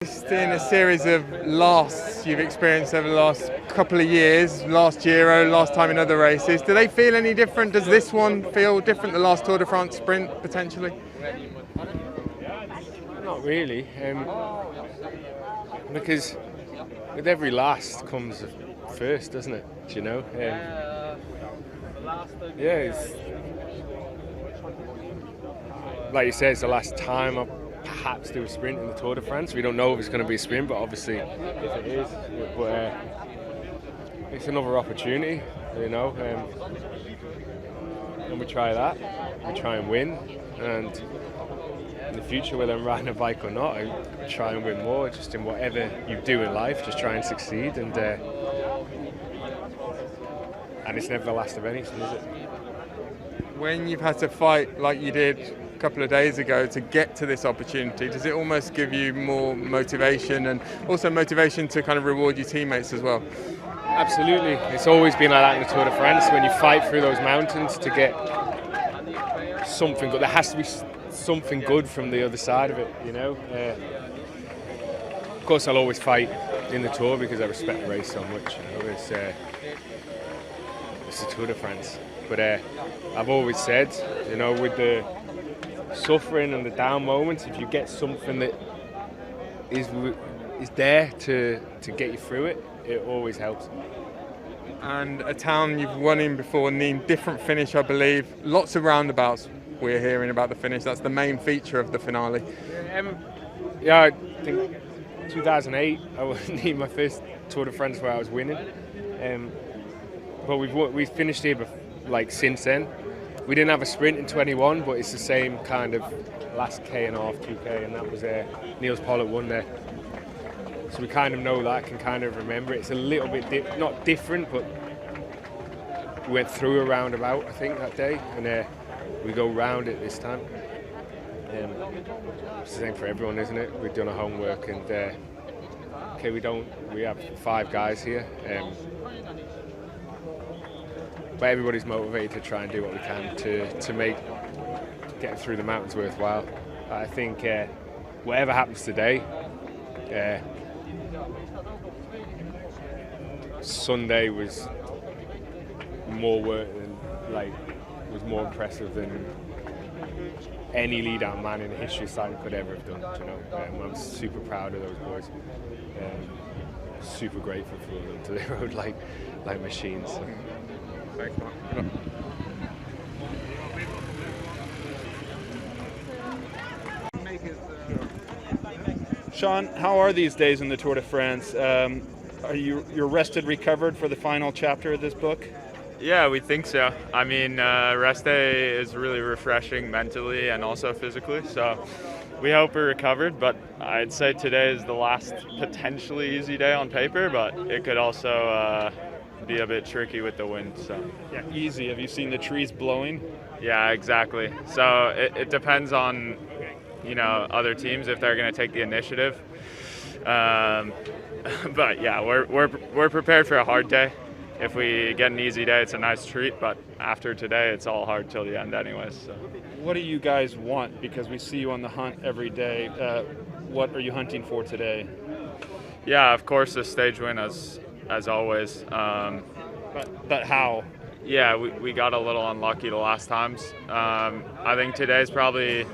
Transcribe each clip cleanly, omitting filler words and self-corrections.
Just in a series of lasts you've experienced over the last couple of years, last Giro, last time in other races, do they feel any different? Does this one feel different, the last Tour de France sprint, potentially? Not really, because with every last comes a first, doesn't it? Do you know? It's, like you said, it's the last time I'll perhaps do a sprint in the Tour de France. We don't know if it's going to be a sprint, but obviously if it is, it's another opportunity, you know. And we try that, we try and win, and in the future, whether I'm riding a bike or not, I try and win more. Just in whatever you do in life, just try and succeed, and it's never the last of anything, is it? When you've had to fight like you did a couple of days ago to get to this opportunity, does it almost give you more motivation and also motivation to kind of reward your teammates as well? Absolutely. It's always been like that in the Tour de France. When you fight through those mountains to get something good, there has to be something good from the other side of it, you know. Of course, I'll always fight in the Tour because I respect the race so much. You know, it's the Tour de France. But I've always said, you know, with the suffering and the down moments, if you get something that is there to get you through it, it always helps. And a town you've won in before, Nîmes, different finish, I believe. Lots of roundabouts we're hearing about the finish. That's the main feature of the finale. Yeah, I think 2008, I was my first Tour de France where I was winning. But we've finished here since then. We didn't have a sprint in 21, but it's the same kind of last K and a half, 2K, and that was Niels Pollitt won there. So we kind of know that, can kind of remember it. It's a little bit, not different, but we went through a roundabout, I think, that day, and we go round it this time. It's the same for everyone, isn't it? We've done our homework, and we have 5 guys here. But everybody's motivated to try and do what we can to make getting through the mountains worthwhile. I think whatever happens today, Sunday was more work than was more impressive than any lead-out man in the history of cycling could ever have done. You know, I'm super proud of those boys. Super grateful for them. They rode like machines. So. Thanks, Mark. Sean, how are these days in the Tour de France? Are you're rested, recovered for the final chapter of this book? Yeah, we think so. I mean, rest day is really refreshing mentally and also physically, so we hope we're recovered, but I'd say today is the last potentially easy day on paper, but it could also be a bit tricky with the wind. So yeah, easy. Have you seen the trees blowing? Yeah, exactly. So it depends on, you know, other teams if they're going to take the initiative. But yeah, we're prepared for a hard day. If we get an easy day, it's a nice treat. But after today, it's all hard till the end, anyways. So. What do you guys want? Because we see you on the hunt every day. What are you hunting for today? Yeah, of course, a stage win as always. But how? Yeah, we got a little unlucky the last times. I think today's probably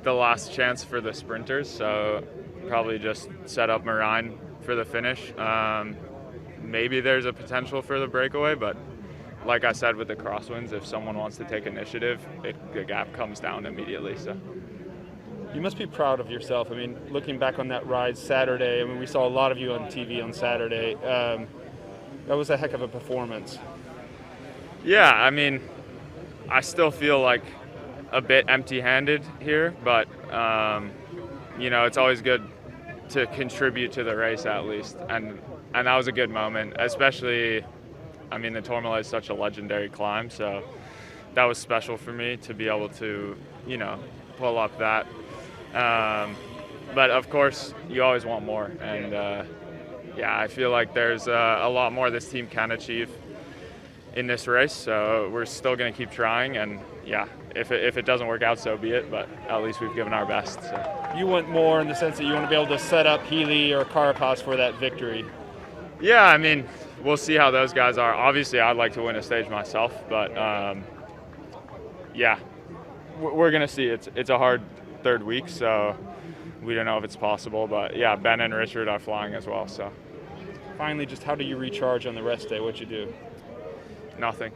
the last chance for the sprinters, so probably just set up Marijn for the finish. Maybe there's a potential for the breakaway, but like I said with the crosswinds, if someone wants to take initiative, the gap comes down immediately. So. You must be proud of yourself. I mean, looking back on that ride Saturday, I mean, we saw a lot of you on TV on Saturday. That was a heck of a performance. Yeah, I mean, I still feel like a bit empty-handed here, but, you know, it's always good to contribute to the race at least. And that was a good moment, especially, I mean, the Tourmalet is such a legendary climb, so that was special for me to be able to, you know, pull up that. But of course, you always want more, and yeah, I feel like there's a lot more this team can achieve in this race, so we're still going to keep trying, and yeah, if it doesn't work out, so be it. But at least we've given our best. So. You want more in the sense that you want to be able to set up Healy or Carapaz for that victory. Yeah, I mean, we'll see how those guys are. Obviously, I'd like to win a stage myself, but yeah, we're gonna see. It's a hard third week, so we don't know if it's possible. But yeah, Ben and Richard are flying as well. So finally, just how do you recharge on the rest day? What you do? Nothing.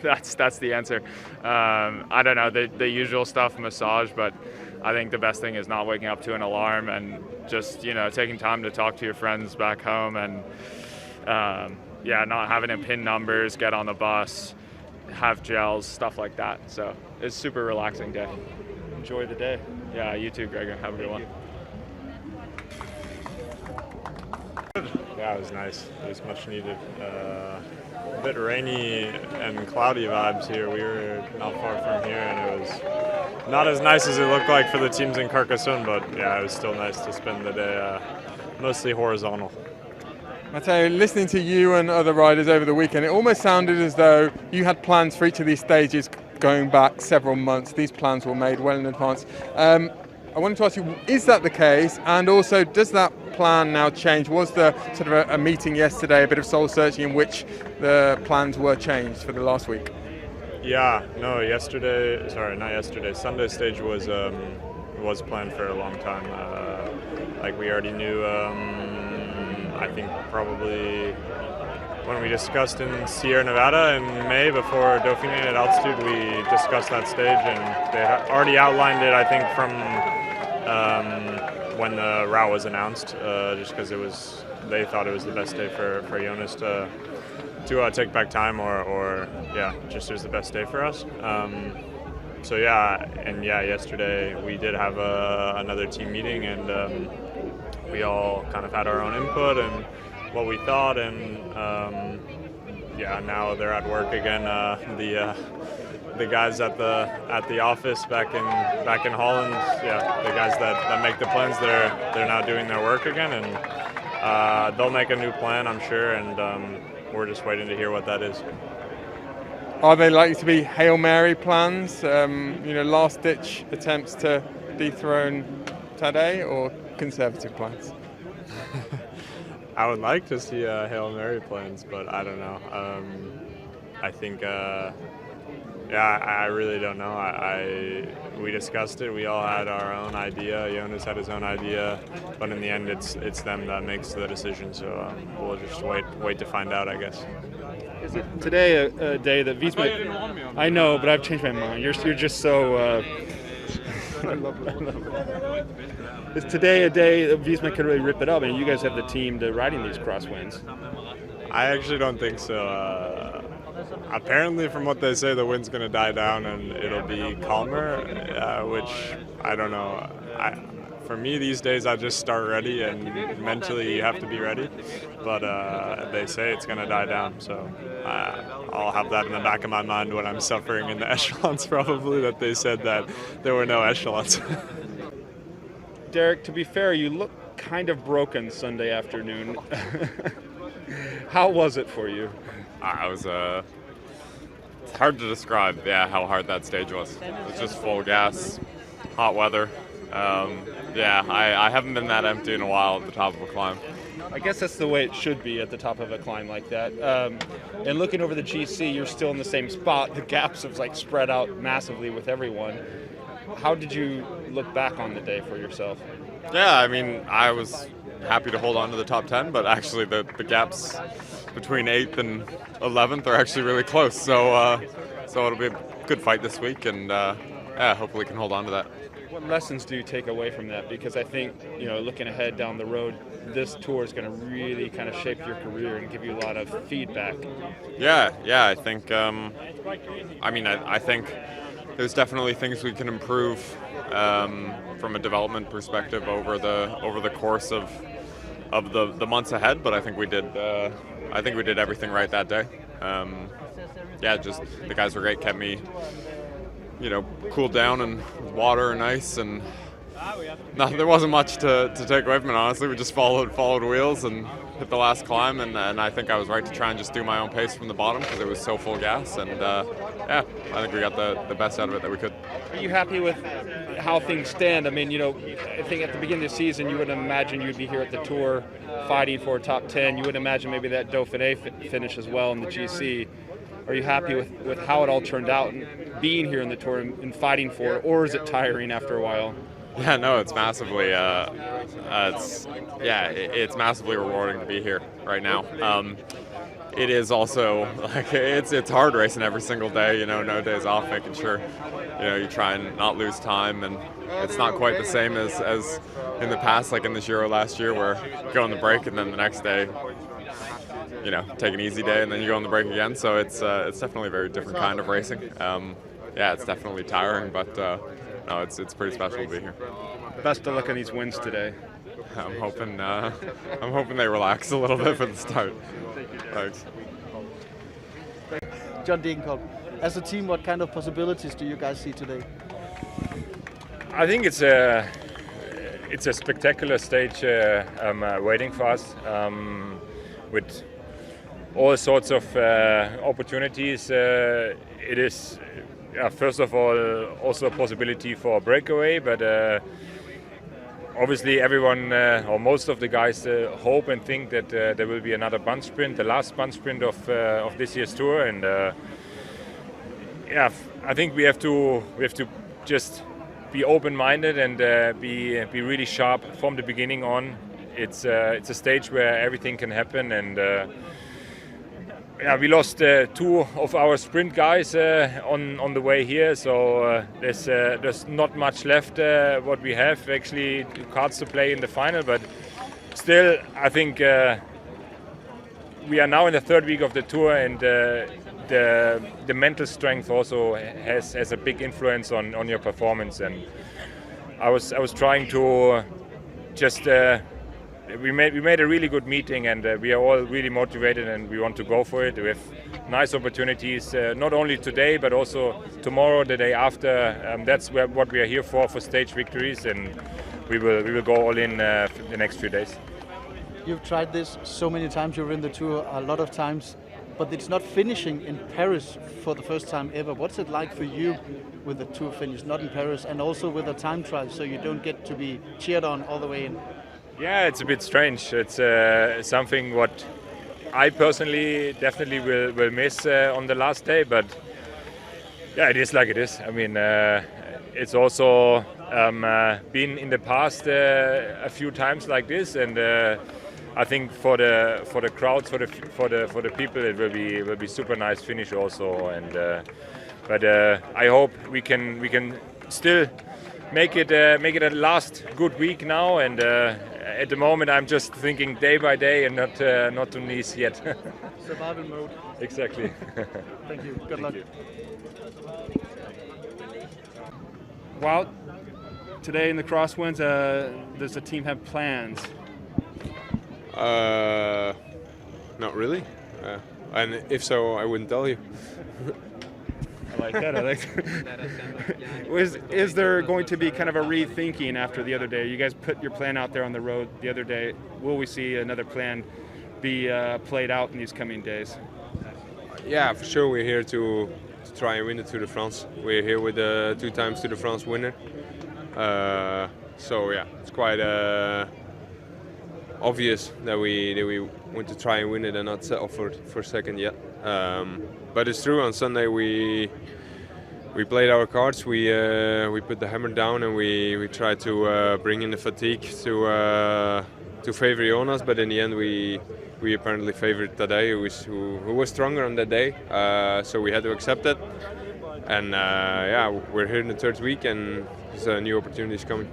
That's the answer. I don't know, the usual stuff, massage, but I think the best thing is not waking up to an alarm and just, taking time to talk to your friends back home and, not having to pin numbers, get on the bus, have gels, stuff like that. So it's a super relaxing day. Enjoy the day. Yeah, you too, Gregor. Have a good one. Yeah, it was nice. It was much needed. A bit rainy and cloudy vibes here. We were not far from here, and it was not as nice as it looked like for the teams in Carcassonne, but yeah, it was still nice to spend the day mostly horizontal. Mathieu, listening to you and other riders over the weekend, it almost sounded as though you had plans for each of these stages going back several months. These plans were made well in advance. I wanted to ask you, is that the case? And also, does that plan now change? Was there sort of a meeting yesterday, a bit of soul searching in which the plans were changed for the last week? Yeah, no, Sunday stage was planned for a long time. We already knew, I think probably when we discussed in Sierra Nevada in May before Dauphiné at altitude, we discussed that stage, and they had already outlined it, I think, from when the route was announced, just because they thought it was the best day for Jonas to take back time, or just it was the best day for us. Yesterday we did have another team meeting, and we all kind of had our own input and what we thought, and now they're at work again. The guys at the office back in Holland, the guys that make the plans, they're now doing their work again, and they'll make a new plan, I'm sure, and we're just waiting to hear what that is. Are they likely to be Hail Mary plans, last-ditch attempts to dethrone Tadej, or conservative plans? I would like to see Hail Mary plans, but I don't know. I think, I really don't know. We discussed it. We all had our own idea. Jonas had his own idea, but in the end, it's them that makes the decision. So we'll just wait to find out, I guess. Is it today a day that Wiesma? I know, but I've changed my mind. You're just so. I love it. Is today a day that Wiesma can really rip it up? You guys have the team to riding these crosswinds. I actually don't think so. Apparently, from what they say, the wind's going to die down and it'll be calmer, which I don't know. For me, these days, I just start ready, and mentally you have to be ready. But they say it's going to die down, so I'll have that in the back of my mind when I'm suffering in the echelons, probably, that they said that there were no echelons. Derek, to be fair, you look kind of broken Sunday afternoon. How was it for you? I was, it's hard to describe, how hard that stage was. It was just full gas, hot weather. I haven't been that empty in a while at the top of a climb. I guess that's the way it should be at the top of a climb like that. And looking over the GC, you're still in the same spot. The gaps have spread out massively with everyone. How did you look back on the day for yourself? Yeah, I was happy to hold on to the top 10, but actually the gaps between 8th and 11th are actually really close. So it'll be a good fight this week, and hopefully can hold on to that. What lessons do you take away from that? Because I think, looking ahead down the road, this tour is going to really kind of shape your career and give you a lot of feedback. Yeah, I think, I think there's definitely things we can improve from a development perspective over the course of the months ahead. But I think we did everything right that day. Just the guys were great, kept me, cooled down and water and ice, and no, there wasn't much to take away from it, honestly. We just followed wheels and hit the last climb, and I think I was right to try and just do my own pace from the bottom because it was so full gas, and yeah, I think we got the best out of it that we could. Are you happy with how things stand? I mean, you know, I think at the beginning of the season you would imagine you'd be here at the Tour fighting for a top 10. You would imagine maybe that Dauphiné finish as well in the GC. Are you happy with how it all turned out and being here in the Tour and fighting for it, or is it tiring after a while? Yeah, no, it's massively, it's massively rewarding to be here right now. It is also like it's hard racing every single day. You know, no days off, making sure you try and not lose time, and it's not quite the same as in the past, like in the Giro last year, where you go on the break and then the next day, take an easy day and then you go on the break again. So it's definitely a very different kind of racing. Yeah, it's definitely tiring, but no, it's pretty special to be here. Best of luck on these wins today. I'm hoping they relax a little bit for the start. Thanks. John Degenkolb, as a team, what kind of possibilities do you guys see today? I think it's a spectacular stage waiting for us, with all sorts of opportunities. It is, first of all, also a possibility for a breakaway, but obviously everyone or most of the guys hope and think that there will be another bunch sprint, the last bunch sprint of this year's Tour, and I think we have to just be open-minded and be really sharp from the beginning on. It's a stage where everything can happen, and we lost 2 of our sprint guys on the way here, so there's not much left what we have actually cards to play in the final, but still I think we are now in the 3rd week of the Tour, and the mental strength also has a big influence on your performance. And I was trying to just we made a really good meeting, and we are all really motivated and we want to go for it. We have nice opportunities, not only today but also tomorrow, the day after. That's what we are here for stage victories, and we will go all in the next few days. You've tried this so many times, you're in the Tour a lot of times, but it's not finishing in Paris for the first time ever. What's it like for you with the Tour finish, not in Paris, and also with a time trial, so you don't get to be cheered on all the way in? Yeah, it's a bit strange. It's something what I personally definitely will miss on the last day, but yeah, it is like it is. I mean, it's also been in the past a few times like this, and I think for the crowds, for the people, it will be super nice finish also. And but I hope we can still make it a last good week now, and at the moment I'm just thinking day by day and not to Nice yet. Survival mode. Exactly. Thank you. Good luck. Well, today in the crosswinds, does the team have plans? Not really. And if so, I wouldn't tell you. I like that. Is there going to be kind of a rethinking after the other day? You guys put your plan out there on the road the other day. Will we see another plan be played out in these coming days? Yeah, for sure. We're here to try and win the Tour de France. We're here with the 2 times Tour de France winner. So yeah, it's quite obvious that we want to try and win it and not settle for second yet. But it's true. On Sunday we played our cards. We put the hammer down, and we tried to bring in the fatigue to favor Jonas. But in the end, we apparently favored Tadej, who was stronger on that day. So we had to accept it. And yeah, we're here in the 3rd week, and there's new opportunities coming.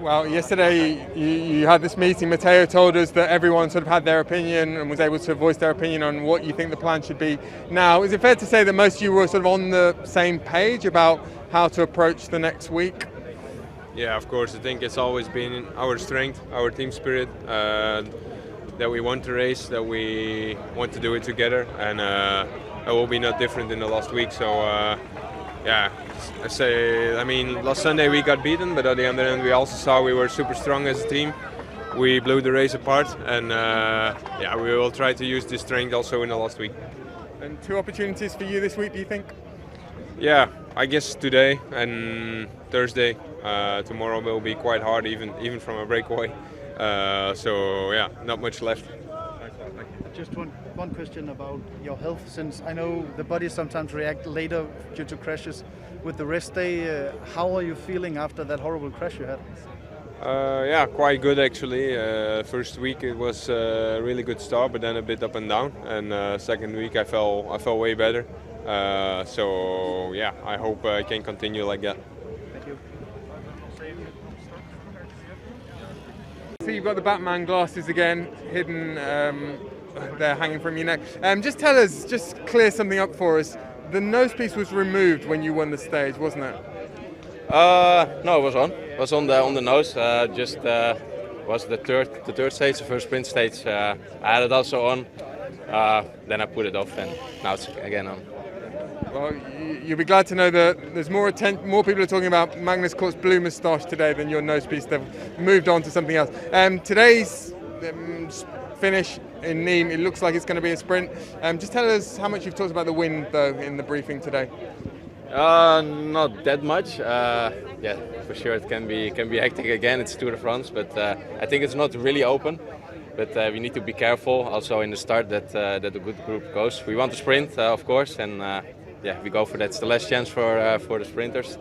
Well, yesterday you had this meeting. Mathieu told us that everyone sort of had their opinion and was able to voice their opinion on what you think the plan should be. Now, is it fair to say that most of you were sort of on the same page about how to approach the next week? Yeah, of course. I think it's always been our strength, our team spirit, that we want to race, that we want to do it together, and it will be not different in the last week. So yeah, I mean, last Sunday we got beaten, but at the end we also saw we were super strong as a team. We blew the race apart, and yeah, we will try to use this strength also in the last week. And 2 opportunities for you this week, do you think? Yeah, I guess today and Thursday. Tomorrow will be quite hard, even from a breakaway. So yeah, not much left. Just one question about your health, since I know the body sometimes react later due to crashes. With the rest day, how are you feeling after that horrible crash you had? Yeah, quite good actually. First week it was a really good start, but then a bit up and down. And second week I felt way better. So yeah, I hope I can continue like that. Thank you. So you've got the Batman glasses again, hidden there, hanging from your neck. Just tell us, just clear something up for us. The nose piece was removed when you won the stage, wasn't it? No, it was on. It was on the nose. Was the third stage, the first sprint stage. I had it also on. Then I put it off, and now it's again on. Well, you'll be glad to know that there's more people are talking about Magnus Kort's blue moustache today than your nose piece. They've moved on to something else. Today's finish in Nîmes, it looks like it's going to be a sprint. Just tell us how much you've talked about the wind, though, in the briefing today. Not that much. Yeah, for sure it can be hectic again. It's Tour de France, but I think it's not really open. But we need to be careful also in the start that a good group goes. We want to sprint, of course, and yeah, we go for that. It's the last chance for the sprinters.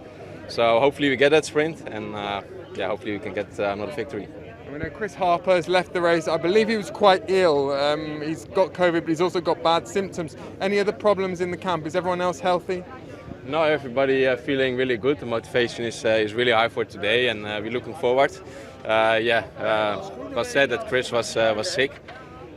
So hopefully we get that sprint, and yeah, hopefully we can get another victory. I know Chris Harper has left the race. I believe he was quite ill. He's got COVID, but he's also got bad symptoms. Any other problems in the camp? Is everyone else healthy? No, everybody feeling really good. The motivation is really high for today, and we're looking forward. Yeah, it was said that Chris was sick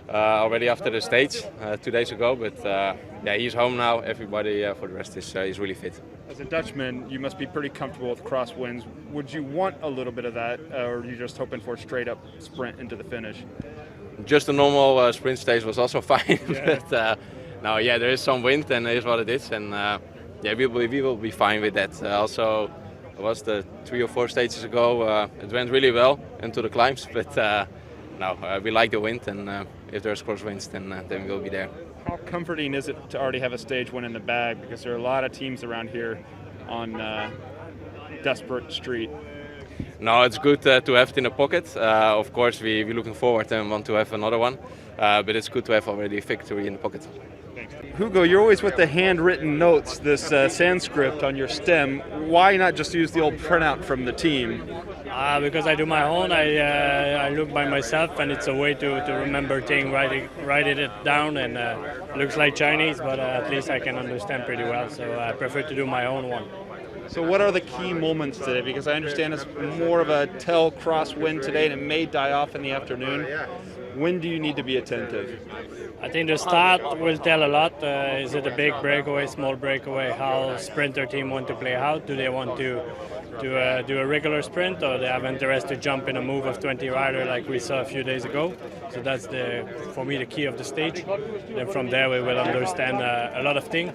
already after the stage 2 days ago, but yeah, he's home now. Everybody for the rest is really fit. As a Dutchman, you must be pretty comfortable with crosswinds. Would you want a little bit of that, or are you just hoping for a straight-up sprint into the finish? Just a normal sprint stage was also fine, yeah. But no, yeah, there is some wind, and it is what it is, and yeah, we will be fine with that. Also, it was the 3 or 4 stages ago. It went really well into the climbs, but no, we like the wind, and if there's crosswinds, then we will be there. How comforting is it to already have a stage win in the bag? Because there are a lot of teams around here on desperate street. No, it's good to have it in the pocket. Of course, we're looking forward and want to have another one, but it's good to have already a victory in the pocket. Hugo, you're always with the handwritten notes, this Sanskrit on your stem. Why not just use the old printout from the team? Because I do my own. I look by myself, and it's a way to remember things, write it down, and looks like Chinese, but at least I can understand pretty well. So I prefer to do my own one. So what are the key moments today? Because I understand it's more of a tail crosswind today, and it may die off in the afternoon. When do you need to be attentive? I think the start will tell a lot. Is it a big breakaway, small breakaway? How sprinter team want to play out? Do they want to do a regular sprint, or they have interest to jump in a move of 20 rider like we saw a few days ago? So that's for me the key of the stage. Then from there we will understand a lot of things.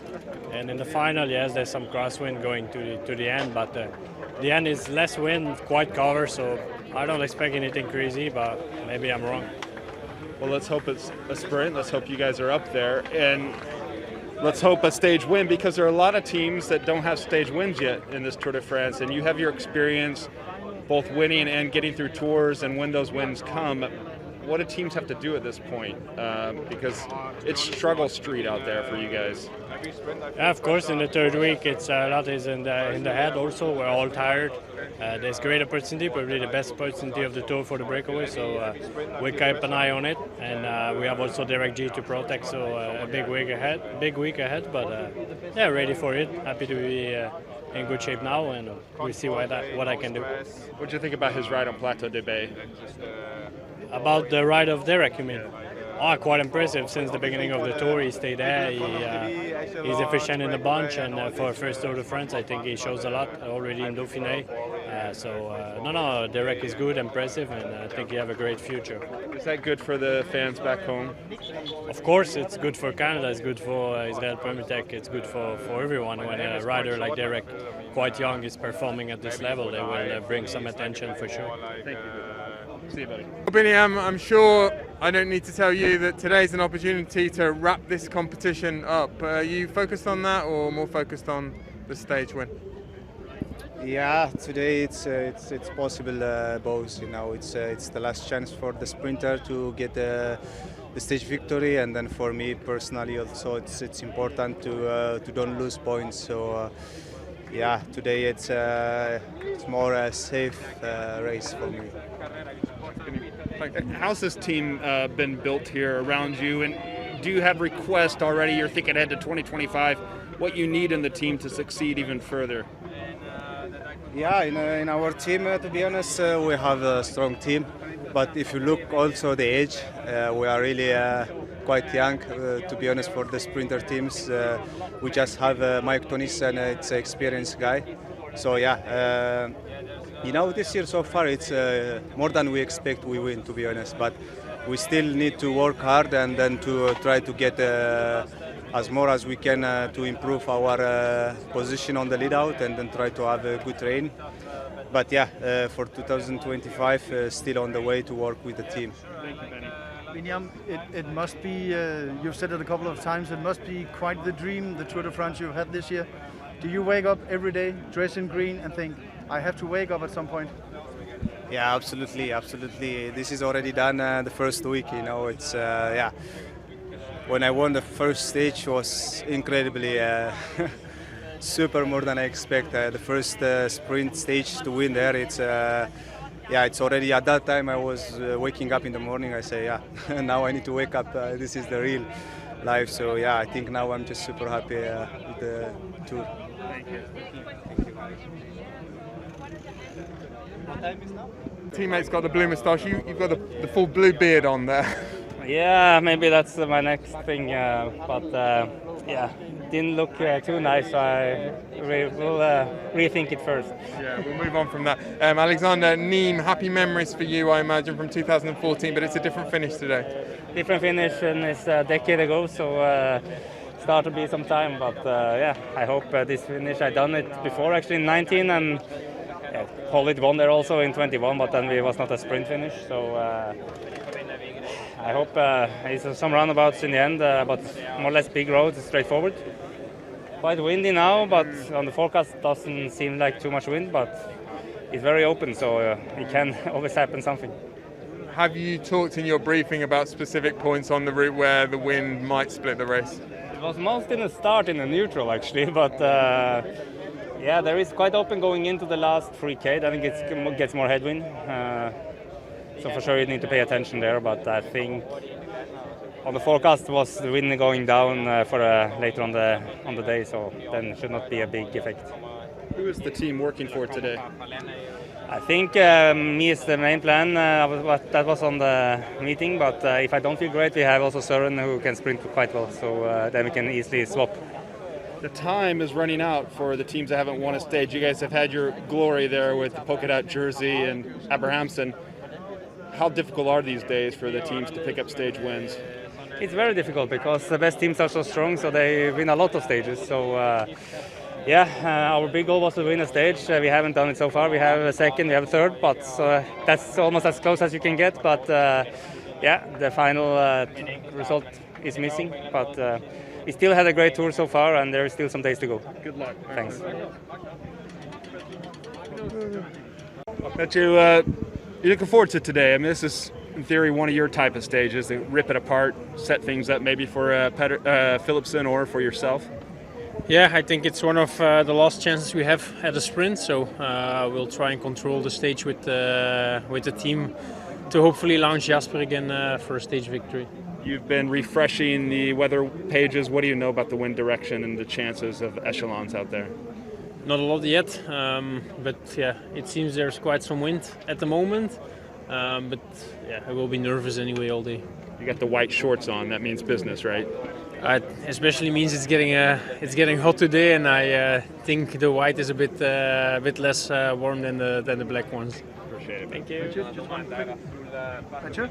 And in the final, yes, there's some crosswind going to the end, but the end is less wind, quite cover. So I don't expect anything crazy, but maybe I'm wrong. Well, let's hope it's a sprint. Let's hope you guys are up there. And let's hope a stage win, because there are a lot of teams that don't have stage wins yet in this Tour de France. And you have your experience both winning and getting through tours, and when those wins come, what do teams have to do at this point? Because it's struggle street out there for you guys. Yeah, of course, in the third week, it's a lot is in the head also. We're all tired. There's great opportunity, probably the best opportunity of the tour for the breakaway. So we keep an eye on it, and we have also Direct G to protect. So a big week ahead. But yeah, ready for it. Happy to be in good shape now, and we'll see what I can do. What do you think about his ride on Plateau de Bay? About the ride of Derek, you mean? Oh, quite impressive. Since the beginning of the tour, he stayed there. He's efficient in the bunch, and for first Tour de France, I think he shows a lot already in Dauphiné. No, Derek is good, impressive, and I think he have a great future. Is that good for the fans back home? Of course, it's good for Canada, it's good for Israel Premier Tech, it's good for everyone. When a rider like Derek, quite young, is performing at this level, they will bring some attention for sure. Thank you. See you, buddy. Biniam, I'm sure I don't need to tell you that today's an opportunity to wrap this competition up. Are you focused on that or more focused on the stage win? Yeah, today it's possible both. You know, it's the last chance for the sprinter to get the stage victory, and then for me personally also it's important to don't lose points. So yeah, today it's more a safe race for me. How's this team been built here around you, and do you have requests already? You're thinking ahead to 2025. What you need in the team to succeed even further? Yeah, in our team, to be honest, we have a strong team. But if you look also the age, we are really quite young. To be honest, for the sprinter teams, we just have Mike Tonissen, it's an experienced guy. So yeah, this year so far it's more than we expect. We win, to be honest. But we still need to work hard and then to try to get as more as we can to improve our position on the lead out and then try to have a good train. But yeah, for 2025, still on the way to work with the team. Thank you, Benny. Biniam, it must be, you've said it a couple of times, it must be quite the dream, the Tour de France you've had this year. Do you wake up every day, dress in green and think, I have to wake up at some point? Yeah, absolutely. This is already done the first week, it's, yeah. When I won the first stage was incredibly super, more than I expect. The first sprint stage to win there, it's already at that time I was waking up in the morning. I say, yeah, now I need to wake up. This is the real life. So yeah, I think now I'm just super happy with the tour. Thank you. What time is now? Teammate's got the blue moustache. You've got the full blue beard on there. Yeah, maybe that's my next thing, but yeah, didn't look too nice, so we'll rethink it first. Yeah, we'll move on from that. Alexander, Nîmes, happy memories for you, I imagine, from 2014, but it's a different finish today. Different finish, and it's a decade ago, so start to be some time, but yeah, I hope this finish, I done it before actually in 19, and Poel won there also in 21, but then it was not a sprint finish, so I hope it's some roundabouts in the end, but more or less big roads, straightforward. Quite windy now, but on the forecast doesn't seem like too much wind, but it's very open, so it can always happen something. Have you talked in your briefing about specific points on the route where the wind might split the race? It was most in the start in the neutral actually, but yeah, there is quite open going into the last 3K. I think it gets more headwind. So for sure you need to pay attention there, but I think on the forecast was the wind going down for later on the day, so then it should not be a big effect. Who is the team working for today? I think me is the main plan. That was on the meeting, but if I don't feel great, we have also Søren who can sprint quite well, so then we can easily swap. The time is running out for the teams that haven't won a stage. You guys have had your glory there with the polka dot jersey and Abrahamsen. How difficult are these days for the teams to pick up stage wins? It's very difficult because the best teams are so strong, so they win a lot of stages. So yeah, our big goal was to win a stage. We haven't done it so far. We have a second, we have a third, but that's almost as close as you can get. But yeah, the final result is missing. But we still had a great tour so far, and there is still some days to go. Good luck. Thanks. Mathieu, you're looking forward to today. I mean, this is, in theory, one of your type of stages that rip it apart, set things up maybe for Philipsen or for yourself. Yeah, I think it's one of the last chances we have at a sprint, so we'll try and control the stage with the team to hopefully launch Jasper again for a stage victory. You've been refreshing the weather pages. What do you know about the wind direction and the chances of echelons out there? Not a lot yet, but yeah, it seems there's quite some wind at the moment. But yeah, I will be nervous anyway all day. You got the white shorts on. That means business, right? Especially means it's getting hot today, and I think the white is a bit less warm than the black ones. Appreciate it. Thank you. Mathieu?